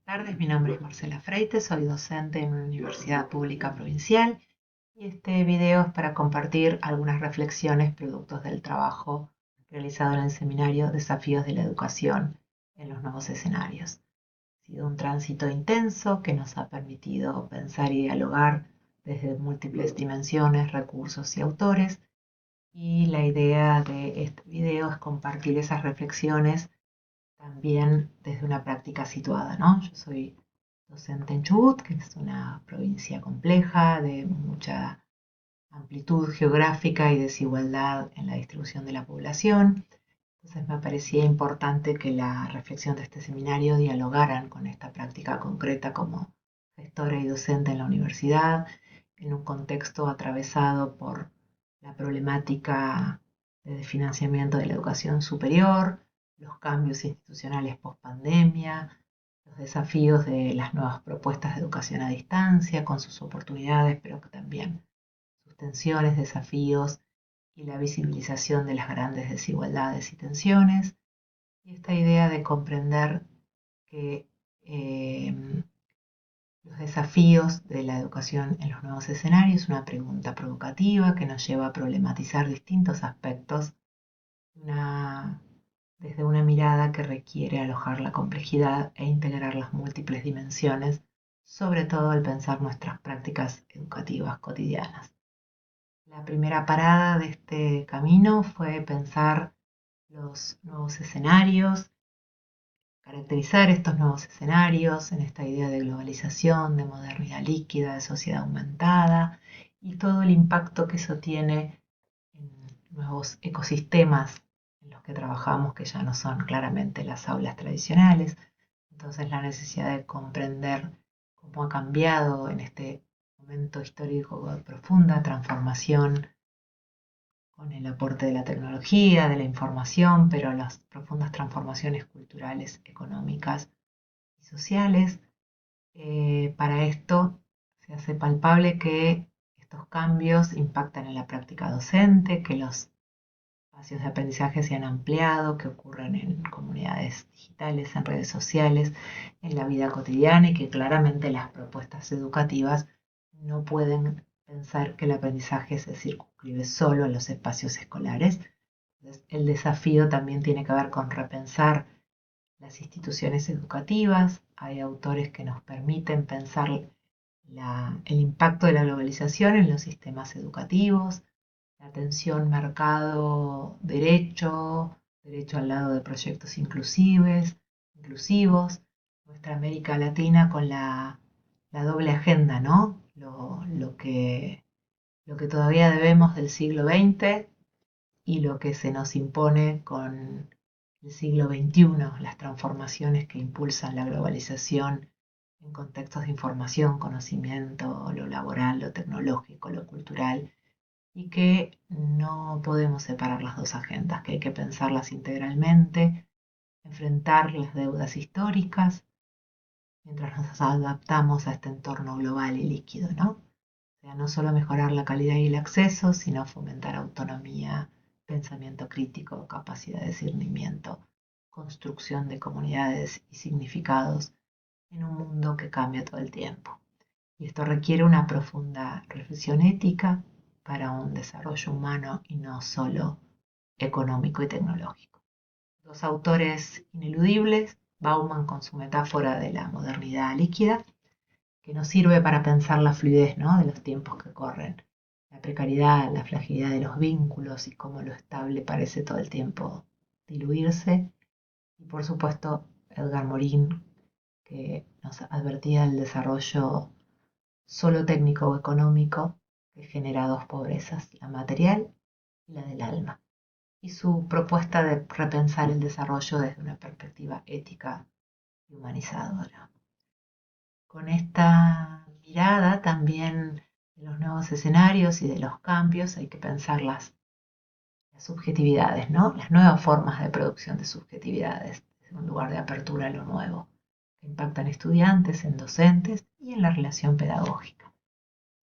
Tardes, mi nombre es Marcela Freite, soy docente en una universidad pública provincial y este video es para compartir algunas reflexiones productos del trabajo realizado en el seminario Desafíos de la Educación en los Nuevos Escenarios. Ha sido un tránsito intenso que nos ha permitido pensar y dialogar desde múltiples dimensiones, recursos y autores, y la idea de este video es compartir esas reflexiones también desde una práctica situada, ¿no? Yo soy docente en Chubut, que es una provincia compleja, de mucha amplitud geográfica y desigualdad en la distribución de la población. Entonces me parecía importante que la reflexión de este seminario dialogaran con esta práctica concreta como gestora y docente en la universidad, en un contexto atravesado por la problemática de financiamiento de la educación superior, los cambios institucionales post-pandemia, los desafíos de las nuevas propuestas de educación a distancia, con sus oportunidades, pero que también sus tensiones, desafíos y la visibilización de las grandes desigualdades y tensiones. Y esta idea de comprender que los desafíos de la educación en los nuevos escenarios es una pregunta provocativa que nos lleva a problematizar distintos aspectos una, desde una mirada que requiere alojar la complejidad e integrar las múltiples dimensiones, sobre todo al pensar nuestras prácticas educativas cotidianas. La primera parada de este camino fue pensar los nuevos escenarios, caracterizar estos nuevos escenarios en esta idea de globalización, de modernidad líquida, de sociedad aumentada y todo el impacto que eso tiene en nuevos ecosistemas en los que trabajamos, que ya no son claramente las aulas tradicionales. Entonces la necesidad de comprender cómo ha cambiado en este momento histórico de profunda transformación con el aporte de la tecnología, de la información, pero las profundas transformaciones culturales, económicas y sociales. Para esto se hace palpable que estos cambios impactan en la práctica docente, que los espacios de aprendizaje se han ampliado, que ocurren en comunidades digitales, en redes sociales, en la vida cotidiana y que claramente las propuestas educativas no pueden pensar que el aprendizaje se circunscribe solo en los espacios escolares. Entonces, el desafío también tiene que ver con repensar las instituciones educativas. Hay autores que nos permiten pensar el impacto de la globalización en los sistemas educativos, la tensión mercado-derecho, derecho al lado de proyectos inclusivos, nuestra América Latina con la doble agenda, ¿no? Lo que todavía debemos del siglo XX y lo que se nos impone con el siglo XXI, las transformaciones que impulsan la globalización en contextos de información, conocimiento, lo laboral, lo tecnológico, lo cultural, y que no podemos separar las dos agendas, que hay que pensarlas integralmente, enfrentar las deudas históricas mientras nos adaptamos a este entorno global y líquido, ¿no? O sea, no solo mejorar la calidad y el acceso, sino fomentar autonomía, pensamiento crítico, capacidad de discernimiento, construcción de comunidades y significados en un mundo que cambia todo el tiempo. Y esto requiere una profunda reflexión ética para un desarrollo humano y no solo económico y tecnológico. Dos autores ineludibles, Bauman con su metáfora de la modernidad líquida, que nos sirve para pensar la fluidez, ¿no?, de los tiempos que corren, la precariedad, la fragilidad de los vínculos y cómo lo estable parece todo el tiempo diluirse. Y por supuesto, Edgar Morin, que nos advertía del desarrollo solo técnico o económico que genera dos pobrezas, la material y la del alma, y su propuesta de repensar el desarrollo desde una perspectiva ética y humanizadora. Con esta mirada también de los nuevos escenarios y de los cambios hay que pensar las subjetividades, ¿no? Las nuevas formas de producción de subjetividades, desde un lugar de apertura a lo nuevo, que impactan en estudiantes, en docentes y en la relación pedagógica.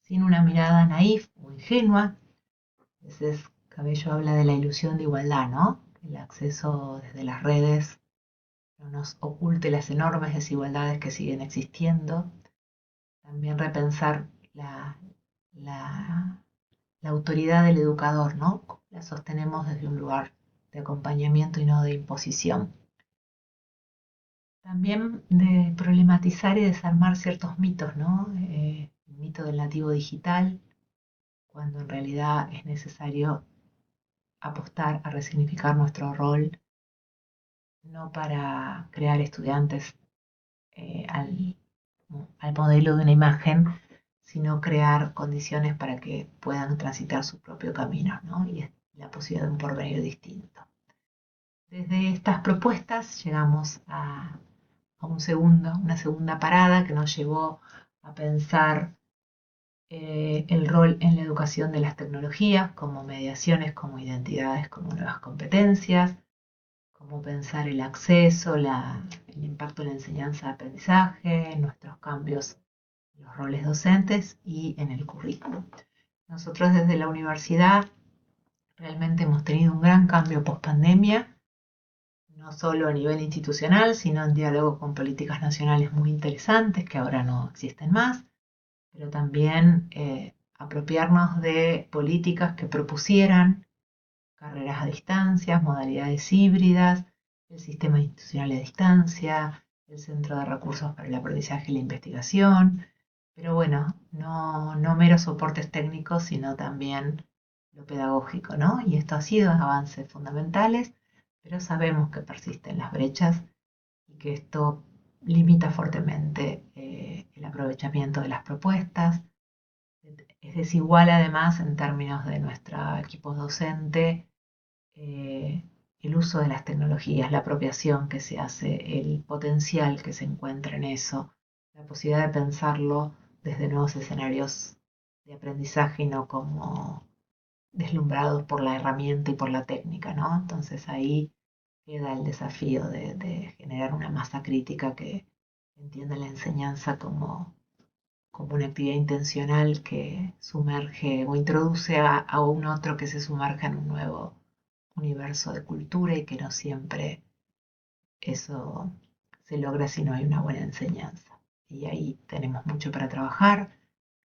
Sin una mirada naif o ingenua, a veces Cabello habla de la ilusión de igualdad, ¿no? El acceso desde las redes no nos oculte las enormes desigualdades que siguen existiendo. También repensar la autoridad del educador, ¿no? La sostenemos desde un lugar de acompañamiento y no de imposición. También de problematizar y desarmar ciertos mitos, ¿no? El mito del nativo digital, cuando en realidad es necesario apostar a resignificar nuestro rol, no para crear estudiantes eh, al, al modelo de una imagen, sino crear condiciones para que puedan transitar su propio camino, ¿no? Y la posibilidad de un porvenir distinto. Desde estas propuestas llegamos a una segunda parada que nos llevó a pensar el rol en la educación de las tecnologías como mediaciones, como identidades, como nuevas competencias, cómo pensar el acceso, el impacto en la enseñanza-aprendizaje, nuestros cambios en los roles docentes y en el currículo. Nosotros desde la universidad realmente hemos tenido un gran cambio post-pandemia, no solo a nivel institucional, sino en diálogo con políticas nacionales muy interesantes que ahora no existen más, pero también apropiarnos de políticas que propusieran carreras a distancia, modalidades híbridas, el sistema institucional a distancia, el Centro de Recursos para el Aprendizaje y la Investigación, pero bueno, no meros soportes técnicos, sino también lo pedagógico, ¿no? Y esto ha sido avances fundamentales, pero sabemos que persisten las brechas y que esto limita fuertemente el aprovechamiento de las propuestas. Es desigual además en términos de nuestro equipo docente, el uso de las tecnologías, la apropiación que se hace, el potencial que se encuentra en eso, la posibilidad de pensarlo desde nuevos escenarios de aprendizaje y no como deslumbrados por la herramienta y por la técnica, ¿no? Entonces ahí queda el desafío de generar una masa crítica que entienda la enseñanza como una actividad intencional que sumerge o introduce a un otro que se sumerja en un nuevo universo de cultura y que no siempre eso se logra si no hay una buena enseñanza. Y ahí tenemos mucho para trabajar,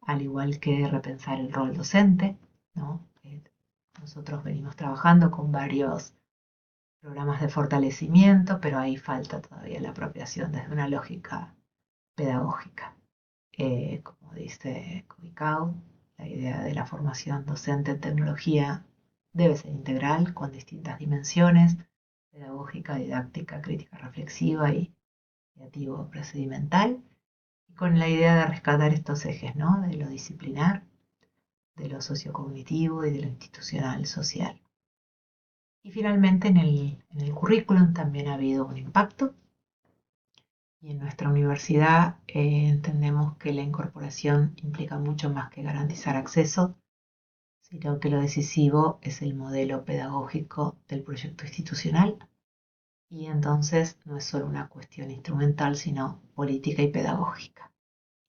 al igual que repensar el rol docente, ¿no? Nosotros venimos trabajando con varios programas de fortalecimiento, pero ahí falta todavía la apropiación desde una lógica pedagógica. Como dice Kuikau, la idea de la formación docente en tecnología debe ser integral, con distintas dimensiones, pedagógica, didáctica, crítica reflexiva y creativo procedimental, y con la idea de rescatar estos ejes, ¿no? De lo disciplinar, de lo sociocognitivo y de lo institucional social. Y finalmente en el currículum también ha habido un impacto. Y en nuestra universidad entendemos que la incorporación implica mucho más que garantizar acceso, sino que lo decisivo es el modelo pedagógico del proyecto institucional. Y entonces no es solo una cuestión instrumental, sino política y pedagógica,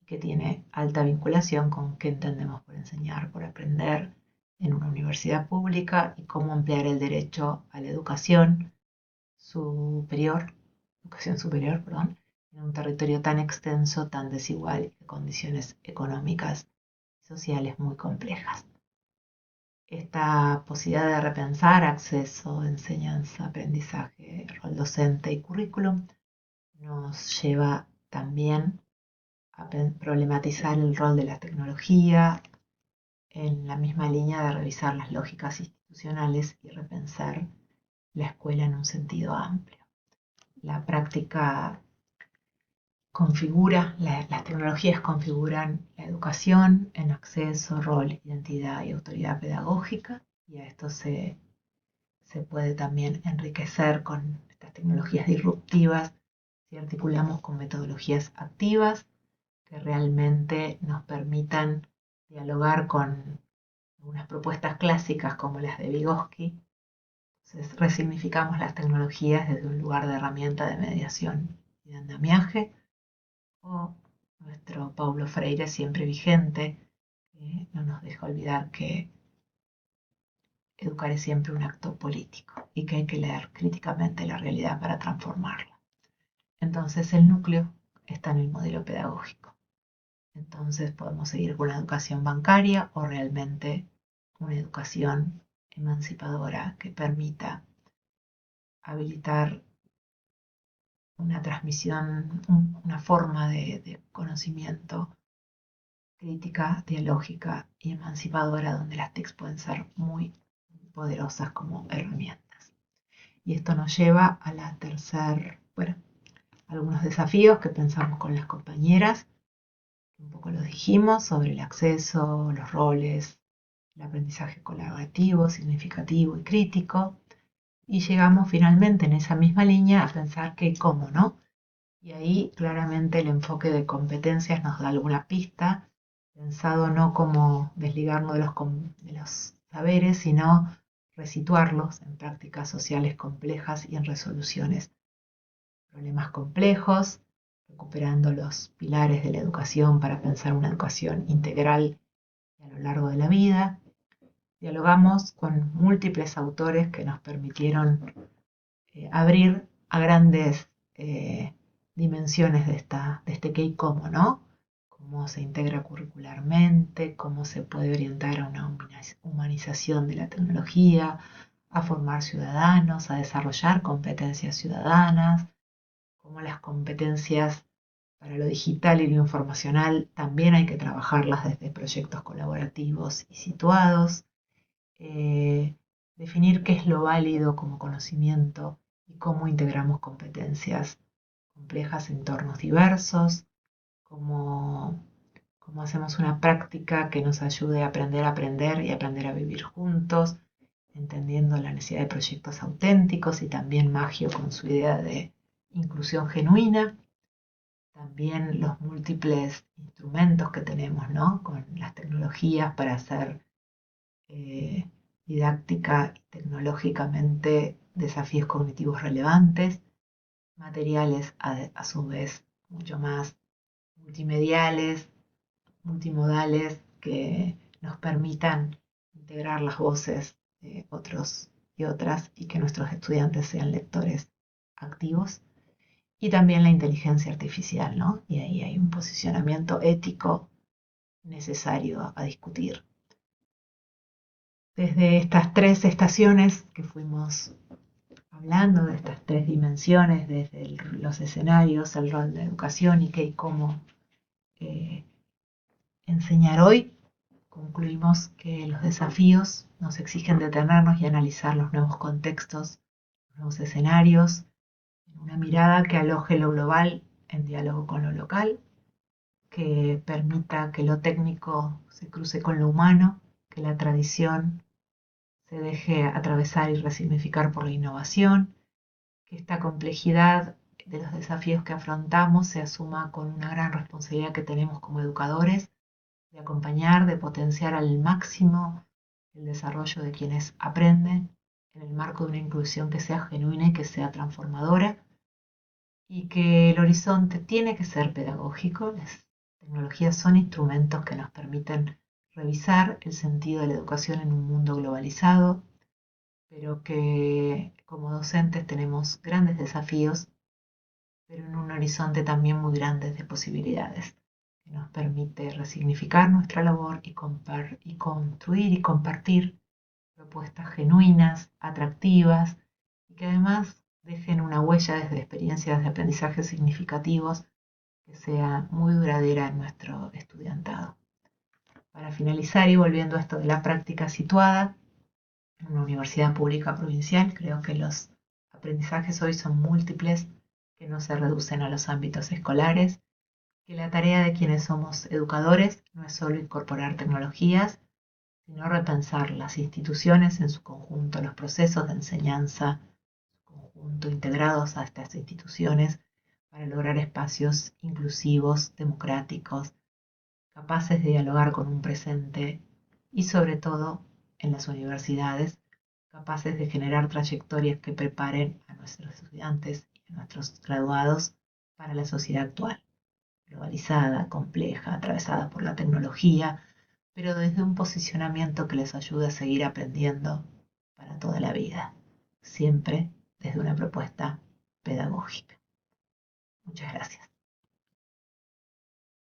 que tiene alta vinculación con qué entendemos por enseñar, por aprender en una universidad pública y cómo ampliar el derecho a la educación superior, perdón, en un territorio tan extenso, tan desigual y de condiciones económicas y sociales muy complejas. Esta posibilidad de repensar acceso, enseñanza, aprendizaje, rol docente y currículum nos lleva también a problematizar el rol de la tecnología en la misma línea de revisar las lógicas institucionales y repensar la escuela en un sentido amplio. La práctica las tecnologías configuran la educación en acceso, rol, identidad y autoridad pedagógica, y a esto se puede también enriquecer con estas tecnologías disruptivas si articulamos con metodologías activas que realmente nos permitan dialogar con algunas propuestas clásicas como las de Vygotsky. Entonces resignificamos las tecnologías desde un lugar de herramienta de mediación y de andamiaje, o nuestro Paulo Freire siempre vigente, que no nos deja olvidar que educar es siempre un acto político y que hay que leer críticamente la realidad para transformarla. entonces el núcleo está en el modelo pedagógico. Entonces podemos seguir con una educación bancaria o realmente una educación emancipadora que permita habilitar una transmisión, una forma de conocimiento crítica, dialógica y emancipadora, donde las TICs pueden ser muy poderosas como herramientas. Y esto nos lleva a la bueno, algunos desafíos que pensamos con las compañeras, un poco lo dijimos, sobre el acceso, los roles, el aprendizaje colaborativo, significativo y crítico. Y llegamos finalmente en esa misma línea a pensar que cómo, ¿no? Y ahí claramente el enfoque de competencias nos da alguna pista, pensado no como desligarnos de los saberes, sino resituarlos en prácticas sociales complejas y en resoluciones de problemas complejos, recuperando los pilares de la educación para pensar una educación integral a lo largo de la vida. Dialogamos con múltiples autores que nos permitieron abrir a grandes dimensiones de este qué y cómo, ¿no? Cómo se integra curricularmente, cómo se puede orientar a una humanización de la tecnología, a formar ciudadanos, a desarrollar competencias ciudadanas, cómo las competencias para lo digital y lo informacional también hay que trabajarlas desde proyectos colaborativos y situados, eh, definir qué es lo válido como conocimiento y cómo integramos competencias complejas en entornos diversos, cómo hacemos una práctica que nos ayude a aprender y aprender a vivir juntos, entendiendo la necesidad de proyectos auténticos y también Magio con su idea de inclusión genuina, también los múltiples instrumentos que tenemos, ¿no? Con las tecnologías para hacer eh, didáctica y tecnológicamente desafíos cognitivos relevantes, materiales a su vez mucho más multimediales, multimodales, que nos permitan integrar las voces de otros y otras y que nuestros estudiantes sean lectores activos. Y también la inteligencia artificial, ¿no? Y ahí hay un posicionamiento ético necesario a discutir. Desde estas tres estaciones que fuimos hablando, de estas tres dimensiones, desde los escenarios, el rol de la educación y qué y cómo eh, enseñar hoy, concluimos que los desafíos nos exigen detenernos y analizar los nuevos contextos, los nuevos escenarios, en una mirada que aloje lo global en diálogo con lo local, que permita que lo técnico se cruce con lo humano, que la tradición se deje atravesar y resignificar por la innovación, que esta complejidad de los desafíos que afrontamos se asuma con una gran responsabilidad que tenemos como educadores de acompañar, de potenciar al máximo el desarrollo de quienes aprenden en el marco de una inclusión que sea genuina y que sea transformadora, y que el horizonte tiene que ser pedagógico. Las tecnologías son instrumentos que nos permiten revisar el sentido de la educación en un mundo globalizado, pero que como docentes tenemos grandes desafíos, pero en un horizonte también muy grande de posibilidades, que nos permite resignificar nuestra labor y construir y compartir propuestas genuinas, atractivas, y que además dejen una huella desde experiencias de aprendizaje significativos que sea muy duradera en nuestro estudiantado. Para finalizar y volviendo a esto de la práctica situada, en una universidad pública provincial, creo que los aprendizajes hoy son múltiples, que no se reducen a los ámbitos escolares, que la tarea de quienes somos educadores no es solo incorporar tecnologías, sino repensar las instituciones en su conjunto, los procesos de enseñanza en su conjunto, integrados a estas instituciones para lograr espacios inclusivos, democráticos, capaces de dialogar con un presente y sobre todo en las universidades, capaces de generar trayectorias que preparen a nuestros estudiantes y a nuestros graduados para la sociedad actual, globalizada, compleja, atravesada por la tecnología, pero desde un posicionamiento que les ayude a seguir aprendiendo para toda la vida, siempre desde una propuesta pedagógica. Muchas gracias.